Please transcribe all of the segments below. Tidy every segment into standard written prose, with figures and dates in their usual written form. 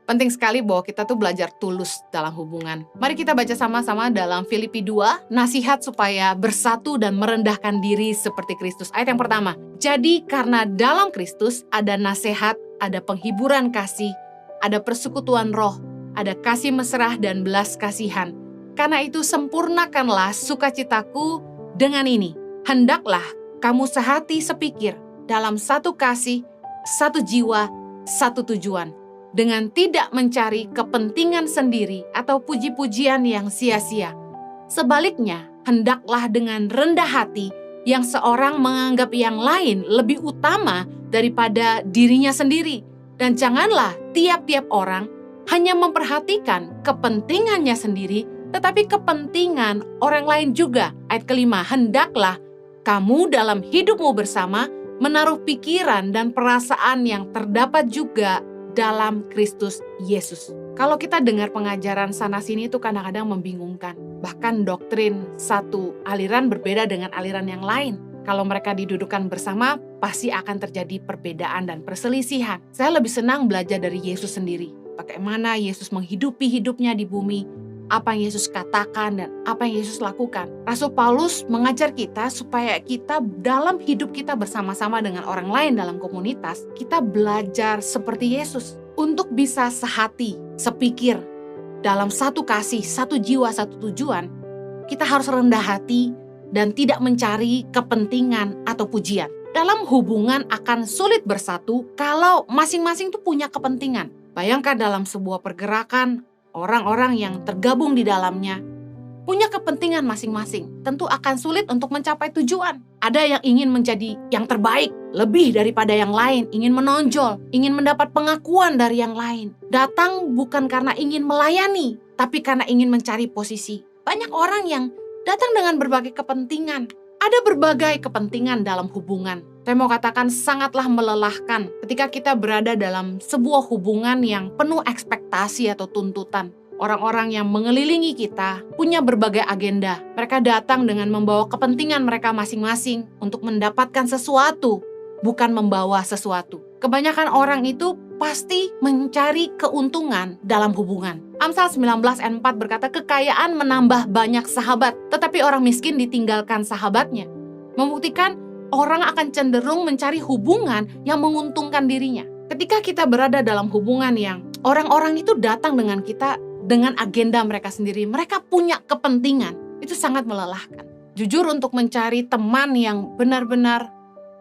Penting sekali bahwa kita tuh belajar tulus dalam hubungan. Mari kita baca sama-sama dalam Filipi 2, nasihat supaya bersatu dan merendahkan diri seperti Kristus. Ayat yang pertama, jadi karena dalam Kristus ada nasihat, ada penghiburan kasih, ada persekutuan roh, ada kasih mesra dan belas kasihan. Karena itu sempurnakanlah sukacitaku dengan ini. Hendaklah kamu sehati sepikir dalam satu kasih, satu jiwa, satu tujuan. Dengan tidak mencari kepentingan sendiri atau puji-pujian yang sia-sia. Sebaliknya, hendaklah dengan rendah hati yang seorang menganggap yang lain lebih utama daripada dirinya sendiri. Dan janganlah tiap-tiap orang hanya memperhatikan kepentingannya sendiri, tetapi kepentingan orang lain juga. Ayat kelima, hendaklah kamu dalam hidupmu bersama menaruh pikiran dan perasaan yang terdapat juga dalam Kristus Yesus. Kalau kita dengar pengajaran sana-sini itu kadang-kadang membingungkan. Bahkan doktrin satu aliran berbeda dengan aliran yang lain. Kalau mereka didudukkan bersama, pasti akan terjadi perbedaan dan perselisihan. Saya lebih senang belajar dari Yesus sendiri. Bagaimana Yesus menghidupi hidupnya di bumi, apa yang Yesus katakan dan apa yang Yesus lakukan. Rasul Paulus mengajar kita supaya kita dalam hidup kita bersama-sama dengan orang lain dalam komunitas, kita belajar seperti Yesus untuk bisa sehati, sepikir, dalam satu kasih, satu jiwa, satu tujuan. Kita harus rendah hati dan tidak mencari kepentingan atau pujian. Dalam hubungan akan sulit bersatu kalau masing-masing tuh punya kepentingan. Bayangkan dalam sebuah pergerakan, orang-orang yang tergabung di dalamnya punya kepentingan masing-masing. Tentu akan sulit untuk mencapai tujuan. Ada yang ingin menjadi yang terbaik, lebih daripada yang lain, ingin menonjol, ingin mendapat pengakuan dari yang lain. Datang bukan karena ingin melayani, tapi karena ingin mencari posisi. Banyak orang yang datang dengan berbagai kepentingan. Ada berbagai kepentingan dalam hubungan. Saya mau katakan sangatlah melelahkan ketika kita berada dalam sebuah hubungan yang penuh ekspektasi atau tuntutan. Orang-orang yang mengelilingi kita punya berbagai agenda. Mereka datang dengan membawa kepentingan mereka masing-masing untuk mendapatkan sesuatu, bukan membawa sesuatu. Kebanyakan orang itu pasti mencari keuntungan dalam hubungan. Amsal 19 ayat 4 berkata, kekayaan menambah banyak sahabat, tetapi orang miskin ditinggalkan sahabatnya. Membuktikan orang akan cenderung mencari hubungan yang menguntungkan dirinya. Ketika kita berada dalam hubungan yang orang-orang itu datang dengan kita dengan agenda mereka sendiri, mereka punya kepentingan, itu sangat melelahkan. Jujur untuk mencari teman yang benar-benar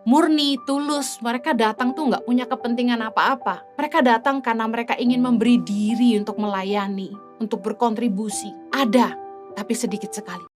murni, tulus, mereka datang tuh nggak punya kepentingan apa-apa. Mereka datang karena mereka ingin memberi diri untuk melayani, untuk berkontribusi. Ada, tapi sedikit sekali.